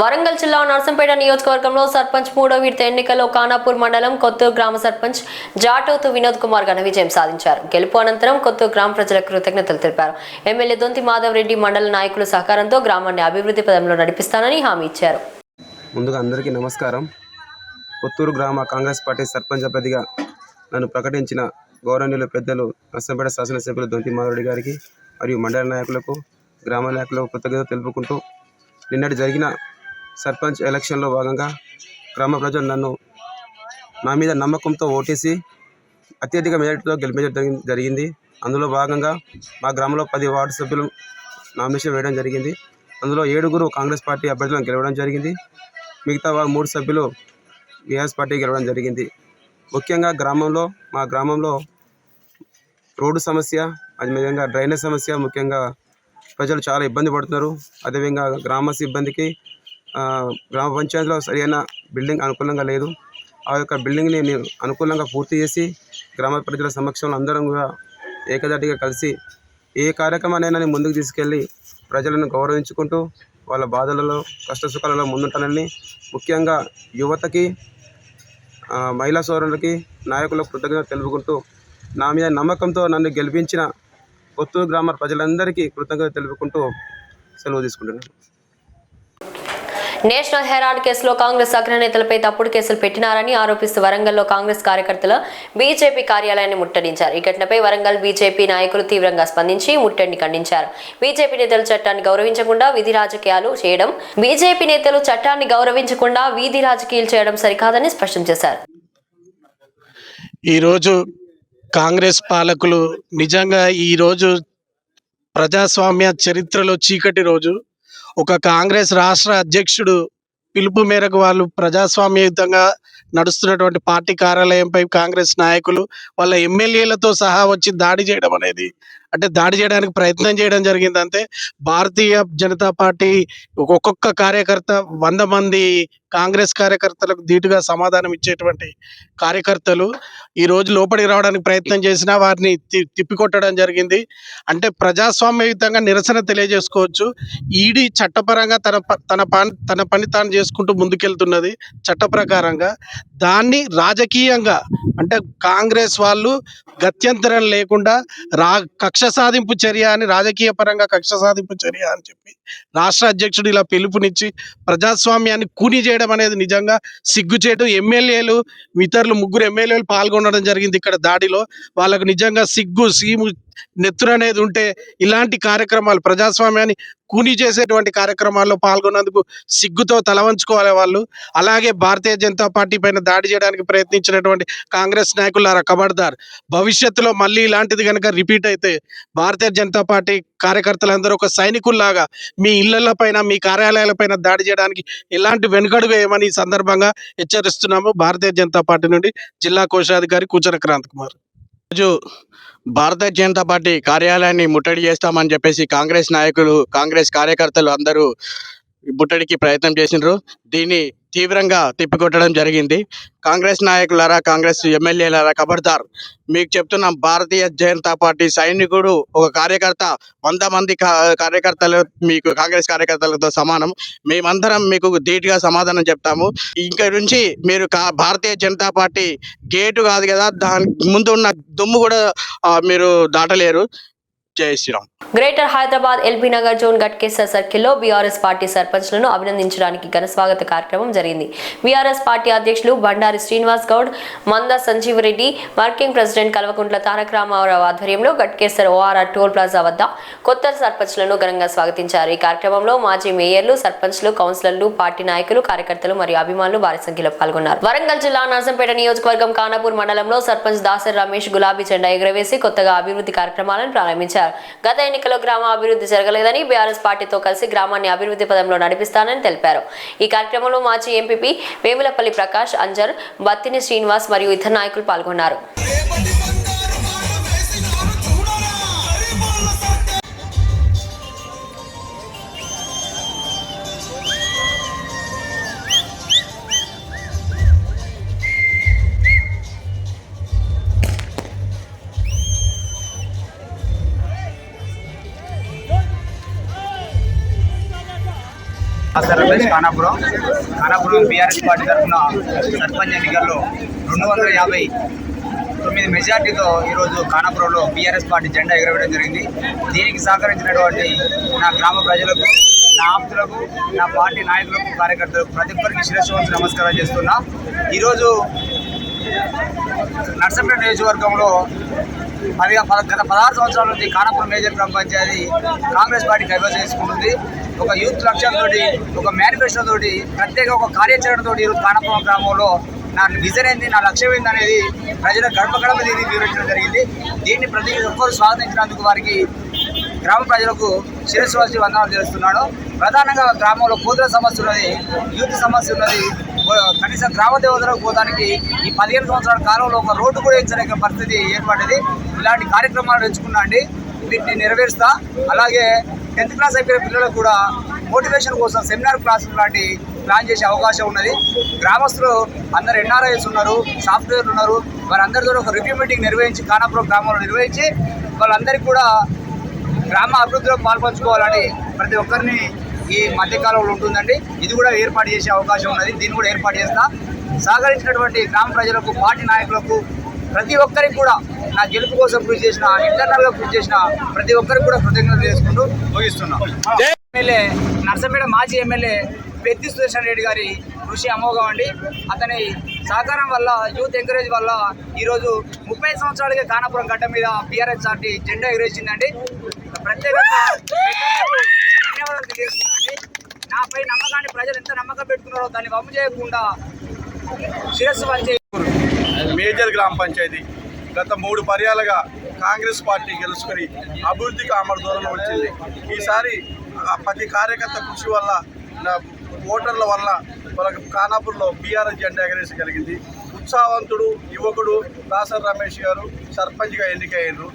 వరంగల్ జిల్లా నర్సంపేట నియోజకవర్గంలో సర్పంచ్ మూడో విడత ఎన్నికల్లో ఖానాపూర్ మండలం కొత్తూరు గ్రామ సర్పంచ్ జాటోతు వినోద్ కుమార్ ఘన విజయం సాధించారు. గెలుపు అనంతరం కొత్తూరు గ్రామ ప్రజలకు కృతజ్ఞతలు తెలిపారు. ఎమ్మెల్యే దొంతి మాధవ్ రెడ్డి మండల నాయకుల సహకారంతో గ్రామాన్ని అభివృద్ధి పదంలో నడిపిస్తానని హామీ ఇచ్చారు. ముందుగా అందరికీ నమస్కారం. కొత్తూరు గ్రామ కాంగ్రెస్ పార్టీ సర్పంచ్ అభ్యర్థిగా నన్ను ప్రకటించిన గౌరవనీయులు పెద్దలు నర్సంపేట శాసనసభ్యులు దొంతి మాధవ్ రెడ్డి గారికి మరియు మండల నాయకులకు గ్రామ నాయకులకు కృతజ్ఞతలు తెలుపుకుంటూ నిన్నటి జరిగిన సర్పంచ్ ఎలక్షన్లో భాగంగా గ్రామ ప్రజలు నా మీద నమ్మకంతో ఓటేసి అత్యధిక మెజార్టీతో గెలిపించడం జరిగింది. అందులో భాగంగా మా గ్రామంలో 10 వార్డు సభ్యులు నామినేషన్ వేయడం జరిగింది. అందులో 7 కాంగ్రెస్ పార్టీ అభ్యర్థులను గెలవడం జరిగింది. మిగతా 3 సభ్యులు బీఆర్ఎస్ పార్టీ గెలవడం జరిగింది. ముఖ్యంగా మా గ్రామంలో రోడ్డు సమస్య, అదేవిధంగా డ్రైనేజ్ సమస్య, ముఖ్యంగా ప్రజలు చాలా ఇబ్బంది పడుతున్నారు. అదేవిధంగా గ్రామ సిబ్బందికి గ్రామ పంచాయతీలో సరైన బిల్డింగ్ అనుకూలంగా లేదు. ఆ యొక్క బిల్డింగ్ని నేను అనుకూలంగా పూర్తి చేసి గ్రామ ప్రజల సమక్షంలో అందరం కూడా ఏకదాటిగా కలిసి ఏ కార్యక్రమాన్నైనా ముందుకు తీసుకెళ్ళి ప్రజలను గౌరవించుకుంటూ వాళ్ళ బాధలలో కష్టసుఖాలలో ముందుంటానని, ముఖ్యంగా యువతకి, మహిళా సోదరులకి, నాయకులకు కృతజ్ఞత తెలుపుకుంటూ నా మీద నమ్మకంతో నన్ను గెలిపించిన కొత్తూరు గ్రామ ప్రజలందరికీ కృతజ్ఞత తెలుపుకుంటూ సెలవు తీసుకుంటున్నాను. నేషనల్ హెరాల్డ్ కేసులో కాంగ్రెస్ అగ్రనేతలపై తప్పుడు కేసులు పెట్టినారని ఆరోపిస్తూ వరంగల్లో కాంగ్రెస్ కార్యకర్తలు బీజేపీ కార్యాలయాన్ని ముట్టడించారు. ఈ ఘటనపై వరంగల్ బీజేపీ నాయకులు తీవ్రంగా స్పందించి ముట్టడిని ఖండించారు. బీజేపీ నేతలు చట్టాన్ని గౌరవించకుండా వీధి రాజకీయాలు చేయడం సరికాదని స్పష్టం చేశారు. ఈరోజు కాంగ్రెస్ పాలకులు నిజంగా ఈరోజు ప్రజాస్వామ్య చరిత్రలో చీకటి రోజు. ఒక కాంగ్రెస్ రాష్ట్ర అధ్యక్షుడు పిలుపు మేరకు వాళ్ళు ప్రజాస్వామ్యయుతంగా నడుస్తున్నటువంటి పార్టీ కార్యాలయంపై కాంగ్రెస్ నాయకులు వాళ్ళ ఎమ్మెల్యేలతో సహా వచ్చి దాడి చేయడం అనేది, అంటే దాడి చేయడానికి ప్రయత్నం చేయడం జరిగింది. అంతే భారతీయ జనతా పార్టీ ఒక్కొక్క కార్యకర్త 100 మంది కాంగ్రెస్ కార్యకర్తలకు ధీటుగా సమాధానం ఇచ్చేటువంటి కార్యకర్తలు ఈరోజు లోపలికి రావడానికి ప్రయత్నం చేసినా వారిని తిప్పికొట్టడం జరిగింది. అంటే ప్రజాస్వామ్యయుతంగా నిరసన తెలియజేసుకోవచ్చు. ఈడీ చట్టపరంగా తన పని తాను చేసుకుంటూ ముందుకెళ్తున్నది చట్ట ప్రకారంగా. దాన్ని రాజకీయంగా, అంటే కాంగ్రెస్ వాళ్ళు గత్యంతరం లేకుండా కక్ష సాధింపు చర్య అని, రాజకీయ పరంగా కక్ష సాధింపు చర్య అని చెప్పి రాష్ట్ర అధ్యక్షుడు ఇలా పిలుపునిచ్చి ప్రజాస్వామ్యాన్ని కూని చేయడం అనేది నిజంగా సిగ్గుచేటు. ఎమ్మెల్యేలు, ఇతరులు 3 ఎమ్మెల్యేలు పాల్గొనడం జరిగింది ఇక్కడ దాడిలో. వాళ్ళకు నిజంగా సీము నెత్తురు అనేది ఉంటే ఇలాంటి కార్యక్రమాలు, ప్రజాస్వామ్యాన్ని కూని చేసేటువంటి కార్యక్రమాల్లో పాల్గొన్నందుకు సిగ్గుతో తలవంచుకోవాలి వాళ్ళు. అలాగే భారతీయ జనతా పార్టీ పైన దాడి చేయడానికి ప్రయత్నించినటువంటి కాంగ్రెస్ నాయకులారా ఖబర్దార్. భవిష్యత్తులో మళ్ళీ ఇలాంటిది కనుక రిపీట్ అయితే భారతీయ జనతా పార్టీ కార్యకర్తలందరూ ఒక సైనికుల్లాగా మీ ఇళ్ల పైన, మీ కార్యాలయాల పైన దాడి చేయడానికి ఎలాంటి వెనుకడుగు వేయమని ఈ సందర్భంగా హెచ్చరిస్తున్నాము. భారతీయ జనతా పార్టీ నుండి జిల్లా కోశాధికారి కూచర క్రాంత్ కుమార్. రోజు భారతీయ జనతా పార్టీ కార్యాలయాన్ని ముట్టడి చేస్తామని చెప్పేసి కాంగ్రెస్ నాయకులు, కాంగ్రెస్ కార్యకర్తలు అందరూ ముట్టడికి ప్రయత్నం చేసినారు. దీన్ని తీవ్రంగా తిప్పికొట్టడం జరిగింది. కాంగ్రెస్ నాయకులారా, కాంగ్రెస్ ఎమ్మెల్యేలారా ఖబర్దార్. మీకు చెప్తున్నాం, భారతీయ జనతా పార్టీ సైనికుడు ఒక కార్యకర్త 100 మంది కార్యకర్తలు మీకు కాంగ్రెస్ కార్యకర్తలతో సమానం. మేమందరం మీకు ధీటుగా సమాధానం చెప్తాము. ఇంక నుంచి మీరు భారతీయ జనతా పార్టీ గేటు కాదు కదా, దాని ముందు ఉన్న దుమ్ము కూడా మీరు దాటలేరు. జై Sriram. Greater Hyderabad LB Nagar zone Ghatkesar సర్కిల్లో బీఆర్ఎస్ పార్టీ సర్పంచ్లను అభినందించడానికి ఘన స్వాగత కార్యక్రమం జరిగింది. బీఆర్ఎస్ పార్టీ అధ్యక్షులు బండారి శ్రీనివాస్ గౌడ్, మంద సంజీవ్ రెడ్డి, వర్కింగ్ ప్రెసిడెంట్ కల్వకుంట్ల తారక రామారావు ఆధ్వర్యంలో గట్కేసర్ ఓఆర్ఆర్ టోల్ ప్లాజా వద్ద కొత్త సర్పంచ్లను ఘనంగా స్వాగతించారు. ఈ కార్యక్రమంలో మాజీ మేయర్లు, సర్పంచ్లు, కౌన్సిలర్లు, పార్టీ నాయకులు, కార్యకర్తలు మరియు అభిమానులు భారీ సంఖ్యలో పాల్గొన్నారు. వరంగల్ జిల్లా నర్సంపేట నియోజకవర్గం ఖానాపూర్ మండలంలో సర్పంచ్ దాసరి రమేష్ గులాబీ జెండా ఎగురవేసి కొత్తగా అభివృద్ధి కార్యక్రమాలను ప్రారంభించారు. గత ఎన్నికల్లో గ్రామ అభివృద్ధి జరగలేదని, బీఆర్ఎస్ పార్టీతో కలిసి గ్రామాన్ని అభివృద్ధి పదంలో నడిపిస్తానని తెలిపారు. ఈ కార్యక్రమంలో మాజీ ఎంపీపీ వేములపల్లి ప్రకాష్, అంజర్, బత్తిని శ్రీనివాస్ మరియు ఇతర నాయకులు పాల్గొన్నారు. రమేష్ ఖానాపురం బీఆర్ఎస్ పార్టీ తరఫున సర్పంచ్ ఎన్నికల్లో 259 మెజార్టీతో ఈరోజు ఖానాపురంలో బీఆర్ఎస్ పార్టీ జెండా ఎగరవేయడం జరిగింది. దీనికి సహకరించినటువంటి నా గ్రామ ప్రజలకు, నా ఆప్తులకు, నా పార్టీ నాయకులకు, కార్యకర్తలకు ప్రతి ఒక్కరికి శిరస్సు వంచి నమస్కారం చేస్తున్నా. ఈరోజు నర్సంపేట నియోజకవర్గంలో గత 16 సంవత్సరాల నుంచి ఖానాపురం మేజర్ గ్రామ పంచాయతీ కాంగ్రెస్ పార్టీ కైవసం చేసుకుంటుంది. ఒక యూత్ లక్ష్యంతో, ఒక మేనిఫెస్టోతో, ప్రత్యేక ఒక కార్యాచరణతో ఈరోజు ఖానాపురం గ్రామంలో నా విజన్ ఏంది, నా లక్ష్యం ఏంది అనేది ప్రజల గడప గడప దీన్ని వివరించడం జరిగింది. దీన్ని ప్రతి ఒక్కరు స్వాగతించినందుకు వారికి గ్రామ ప్రజలకు శిరస్సు వంచి వందనాలు చేస్తున్నాడు. ప్రధానంగా గ్రామంలో కోతుల సమస్య ఉన్నది, యూత్ సమస్య ఉన్నది. కనీసం గ్రామ దేవతలకు పోవడానికి ఈ 15 సంవత్సరాల కాలంలో ఒక రోడ్డు కూడా ఇచ్చలేక పరిస్థితి ఏర్పడింది. ఇలాంటి కార్యక్రమాలు ఎంచుకున్నా అండి, వీటిని నెరవేరుస్తా. అలాగే 10th క్లాస్ అయిపోయిన పిల్లలకు కూడా మోటివేషన్ కోసం సెమినార్ క్లాసులు లాంటి ప్లాన్ చేసే అవకాశం ఉన్నది. గ్రామస్తులు అందరు NRIs ఉన్నారు, సాఫ్ట్వేర్లు ఉన్నారు. వారందరితో ఒక రివ్యూ మీటింగ్ నిర్వహించి ఖానాపురం గ్రామంలో నిర్వహించి వాళ్ళందరికీ కూడా గ్రామ అభివృద్ధిలో పాల్పంచుకోవాలని ప్రతి ఒక్కరిని ఈ మధ్యకాలంలో ఉంటుందండి. ఇది కూడా ఏర్పాటు చేసే అవకాశం ఉన్నది. దీన్ని కూడా ఏర్పాటు చేస్తా. సహకరించినటువంటి గ్రామ ప్రజలకు, పార్టీ నాయకులకు, ప్రతి ఒక్కరికి కూడా నా గెలుపు కోసం కృషి చేసిన, ఇంటర్నల్గా కృషి చేసిన ప్రతి ఒక్కరికి కూడా కృతజ్ఞతలు చేసుకుంటూ ముగిస్తున్నాం. ఎమ్మెల్యే నర్సంపేట మాజీ ఎమ్మెల్యే పెద్ది సుదర్శన్ రెడ్డి గారి కృషి అమోఘం అండి. అతని సహకారం వల్ల, యూత్ ఎంకరేజ్ వల్ల ఈరోజు 30 సంవత్సరాలుగా ఖానాపురం గడ్డ మీద బీఆర్ఎస్ పార్టీ జెండా ఎగరేసిందండి. ప్రత్యేకంగా ధన్యవాదాలు తెలియజేస్తున్నానండి. నాపై నమ్మకాన్ని ప్రజలు ఎంత నమ్మకం పెట్టుకున్నారో దాన్ని వమ్ము చేయకుండా శిరస్సు వంచే మేజర్ గ్రామ పంచాయతీ గత 3 పర్యాలుగా కాంగ్రెస్ పార్టీ గెలుచుకొని అభివృద్ధికి ఆమడ దూరంలో వచ్చింది. ఈసారి ప్రతి కార్యకర్త కృషి వల్ల, ఓటర్ల వల్ల వాళ్ళకి ఖానాపూర్లో బీఆర్ఎస్ జెండా ఎగరేసగలిగింది. ఉత్సాహవంతుడు యువకుడు దాసరి రమేష్ గారు సర్పంచ్గా ఎన్నికయ్యారు.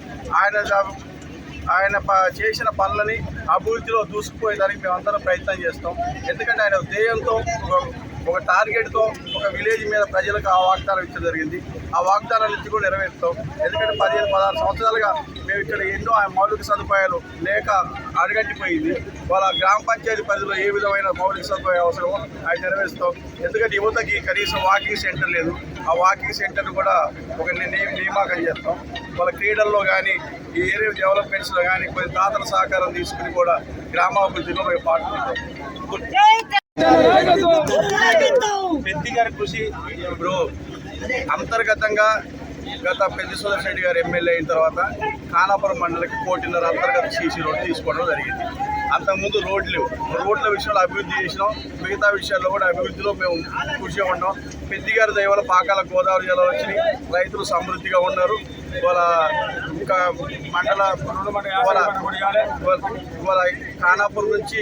ఆయన చేసిన పనులని అభివృద్ధిలో దూసుకుపోయేదానికి మేమందరం ప్రయత్నం చేస్తాం. ఎందుకంటే ఆయన ధ్యేయంతో, ఒక టార్గెట్తో ఒక విలేజ్ మీద ప్రజలకు ఆ వాగ్దానం ఇచ్చడం జరిగింది. ఆ వాగ్దానాలు ఇచ్చి కూడా నెరవేరుస్తాం. ఎందుకంటే 15-16 సంవత్సరాలుగా మేము ఇక్కడ ఎన్నో మౌలిక సదుపాయాలు లేక అడగట్టిపోయింది. వాళ్ళ గ్రామ పంచాయతీ పరిధిలో ఏ విధమైన మౌలిక సదుపాయం అవసరమో అవి నెరవేరుస్తాం. ఎందుకంటే యువతకి కనీసం వాకింగ్ సెంటర్ లేదు. ఆ వాకింగ్ సెంటర్ కూడా ఒక నియామకం చేస్తాం. వాళ్ళ క్రీడల్లో కానీ, ఈ ఏరియా డెవలప్మెంట్స్లో కానీ కొన్ని దాతల సహకారం తీసుకుని కూడా గ్రామాభివృద్ధిలో మేము పాల్గొంటాం. పెద్ది గారి కృషి ఇప్పుడు అంతర్గతంగా గత పెద్ది సుదర్శన్ రెడ్డి గారు ఎమ్మెల్యే అయిన తర్వాత ఖానాపురం మండలికి 1.5 అంతర్గత సీసీ రోడ్డు తీసుకోవడం జరిగింది. అంతకుముందు రోడ్ల విషయంలో అభివృద్ధి చేసినాం. మిగతా విషయాల్లో కూడా అభివృద్ధిలో మేము కృషి ఉన్నాం. పెద్ది గారి దయవల్ల పాకాల గోదావరి జిల్లాలో వచ్చి రైతులు సమృద్ధిగా ఉన్నారు. వాళ్ళ మండల వాళ్ళ ఖానాపురం నుంచి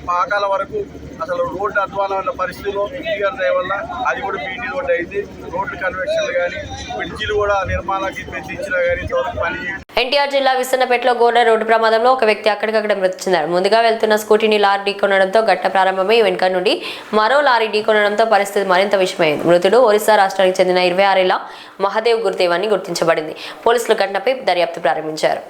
పాకాల వరకు అసలు రోడ్డు అధ్వానమైన పరిస్థితుల్లో పెద్ది గారి దయ వల్ల అది కూడా బీటీ రోడ్డు అయింది. రోడ్డు కన్వెక్షన్లు కానీ, బ్రిడ్జిలు కూడా నిర్మాణానికి పెంచినా కానీ ఇంతవరకు పని. ఎన్టీఆర్ జిల్లా విసన్నపేటలో ఘోర రోడ్డు ప్రమాదంలో ఒక వ్యక్తి అక్కడికక్కడ మృతి చెందాడు. ముందుగా వెళ్తున్న స్కూటీని లారీ ఢీకొనడంతో ఘట్ట ప్రారంభమై వెనుక నుండి మరో లారీ ఢీకొనడంతో పరిస్థితి మరింత విషమైంది. మృతుడు ఒరిస్సా రాష్ట్రానికి చెందిన 26 ఏళ్ల మహదేవ్ గురుదేవ్ అని గుర్తించబడింది. పోలీసులు ఘటనపై దర్యాప్తు ప్రారంభించారు.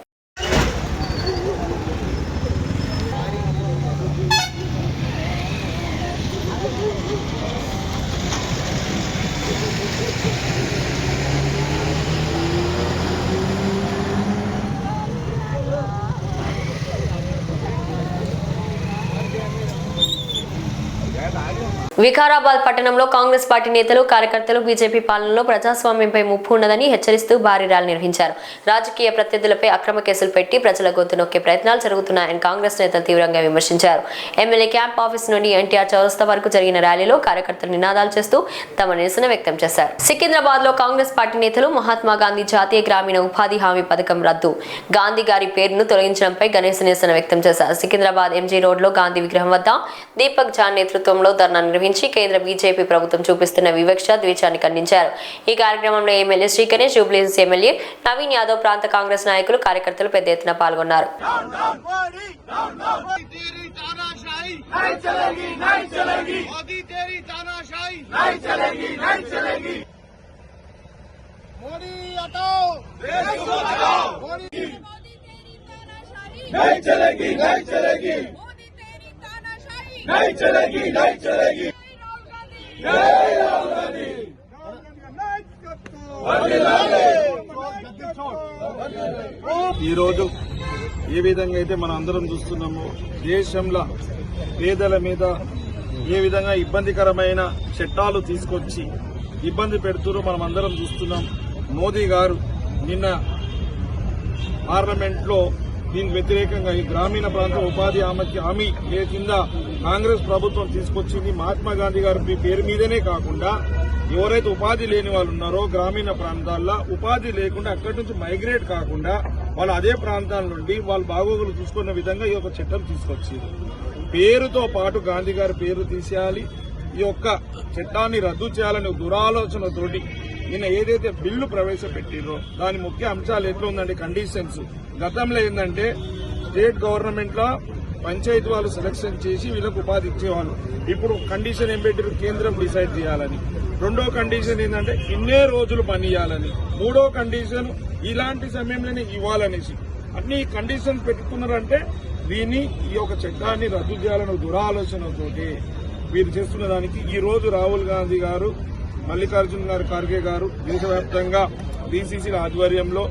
వికారాబాద్ పట్టణంలో కాంగ్రెస్ పార్టీ నేతలు, కార్యకర్తలు బీజేపీ పాలనలో ప్రజాస్వామ్యంపై ముప్పు ఉన్నదని హెచ్చరిస్తూ భారీ ర్యాలీ నిర్వహించారు. రాజకీయ ప్రత్యర్థులపై అక్రమ కేసులు పెట్టి ప్రజల గొంతు నొక్కే ప్రయత్నాలు జరుగుతున్నాయని కాంగ్రెస్ నేతలు తీవ్రంగా విమర్శించారు. ఎమ్మెల్యే క్యాంప్ ఆఫీస్ నుండి ఎన్టీఆర్ చౌరస్తా వరకు జరిగిన ర్యాలీలో కార్యకర్తలు నినాదాలు చేస్తూ తమ నిరసన వ్యక్తం చేశారు. సికింద్రాబాద్ లో కాంగ్రెస్ పార్టీ నేతలు మహాత్మా గాంధీ జాతీయ గ్రామీణ ఉపాధి హామీ పథకం రద్దు, గాంధీ గారి పేరును తొలగించడంపై గణేశ నిరసన వ్యక్తం చేశారు. సికింద్రాబాద్ ఎంజీ రోడ్ లో గాంధీ విగ్రహం వద్ద దీపక్ జాన్ నేతృత్వంలో ధర్నా నిర్వహించారు. కేంద్ర బీజేపీ ప్రభుత్వం చూపిస్తున్న వివక్ష, ద్వేషాన్ని ఖండించారు. ఈ కార్యక్రమంలో ఎమ్మెల్యే శ్రీ గణేష్, జూబ్లీహిల్స్ ఎమ్మెల్యే నవీన్ యాదవ్, ప్రాంత కాంగ్రెస్ నాయకులు, కార్యకర్తలు పెద్ద ఎత్తున పాల్గొన్నారు. ఈరోజు ఏ విధంగా అయితే మనం అందరం చూస్తున్నామో దేశంలో పేదల మీద ఏ విధంగా ఇబ్బందికరమైన చట్టాలు తీసుకొచ్చి ఇబ్బంది పెడుతురో మనం అందరం చూస్తున్నాం. మోదీ గారు నిన్న పార్లమెంట్లో దీనికి వ్యతిరేకంగా ఈ గ్రామీణ ప్రాంత ఉపాధి హామీ కింద కాంగ్రెస్ ప్రభుత్వం తీసుకొచ్చింది. మహాత్మా గాంధీ గారి పేరు మీదనే కాకుండా ఎవరైతే ఉపాధి లేని వాళ్ళు ఉన్నారో గ్రామీణ ప్రాంతాల్లో ఉపాధి లేకుండా అక్కడి నుంచి మైగ్రేట్ కాకుండా వాళ్ళు అదే ప్రాంతాల నుండి వాళ్ళ బాగోగులు చూసుకున్న విధంగా ఈ యొక్క చట్టం తీసుకొచ్చింది. పేరుతో పాటు గాంధీ గారి పేరు తీసేయాలి, ఈ యొక్క చట్టాన్ని రద్దు చేయాలనే దురాలోచనతోటి నిన్న ఏదైతే బిల్లు ప్రవేశపెట్టిరో దాని ముఖ్య అంశాలు ఎట్లా ఉందంటే కండిషన్స్. గతంలో ఏంటంటే స్టేట్ గవర్నమెంట్ లో పంచాయతీ వాళ్ళు సెలక్షన్ చేసి వీళ్ళకు ఉపాధి ఇచ్చేవాళ్ళు. ఇప్పుడు కండిషన్ ఏం పెట్టారు, కేంద్రం డిసైడ్ చేయాలని. రెండో కండిషన్ ఏంటంటే ఇన్నే రోజులు పని ఇవ్వాలని. మూడో కండిషన్ ఇలాంటి సమయంలోనే ఇవ్వాలనేసి అన్ని కండిషన్స్ పెట్టుకున్నారంటే దీన్ని ఈ యొక్క చట్టాన్ని రద్దు చేయాలనే దురాలోచనతోటి వీరు చేస్తున్న దానికి ఈ రోజు రాహుల్ గాంధీ గారు, మల్లికార్జున్ గారు ఖర్గే గారు దేశవ్యాప్తంగా బీసీసీల ఆధ్వర్యంలో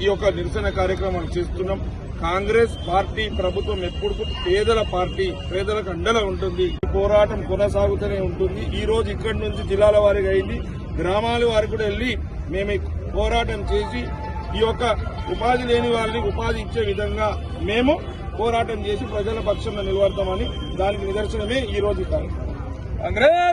ఈ యొక్క నిరసన కార్యక్రమాలు చేస్తున్నాం. కాంగ్రెస్ పార్టీ ప్రభుత్వం ఎప్పుడు పేదల పార్టీ, పేదలకు అండగా ఉంటుంది. పోరాటం కొనసాగుతూనే ఉంటుంది. ఈ రోజు ఇక్కడి నుంచి జిల్లాల వారికి అయింది, గ్రామాల వారికి కూడా వెళ్లి మేము పోరాటం చేసి ఈ యొక్క ఉపాధి లేని వాళ్ళని ఉపాధి ఇచ్చే విధంగా మేము పోరాటం చేసి ప్రజల పక్షంలో నిలబడతామని దానికి నిదర్శనమే ఈ రోజు కాంగ్రెస్